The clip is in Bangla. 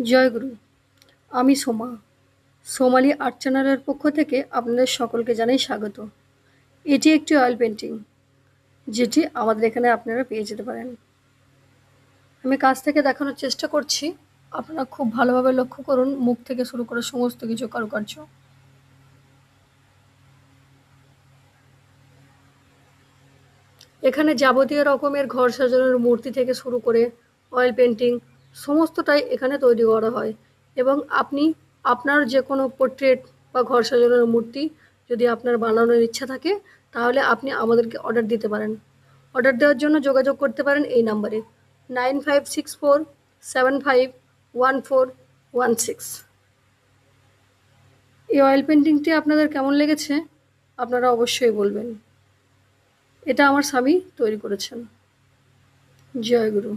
জয়গুরু। আমি সোমা। সোমালি আর্ট চ্যানেলের পক্ষ থেকে আপনাদের সকলকে জানাই স্বাগত। এটি একটি অয়েল পেন্টিং, যেটি আমাদের এখানে আপনারা পেয়ে যেতে পারেন। আমি কাছ থেকে দেখানোর চেষ্টা করছি, আপনারা খুব ভালোভাবে লক্ষ্য করুন মুখ থেকে শুরু করে সমস্ত কিছু কারুকার্য। এখানে যাবতীয় রকমের ঘর সাজানোর মূর্তি থেকে শুরু করে অয়েল পেন্টিং সমস্তটাই এখানে তৈরি করা হয়, এবং আপনি আপনার যে কোনো পোর্ট্রেট বা ঘর সাজানোর মূর্তি যদি আপনার বানানোর ইচ্ছা থাকে, তাহলে আপনি আমাদেরকে অর্ডার দিতে পারেন। অর্ডার দেওয়ার জন্য যোগাযোগ করতে পারেন এই নাম্বারে 9564751416। এই অয়েল পেন্টিংটি আপনাদের কেমন লেগেছে আপনারা অবশ্যই বলবেন। এটা আমার স্বামী তৈরি করেছেন। জয় গুরু।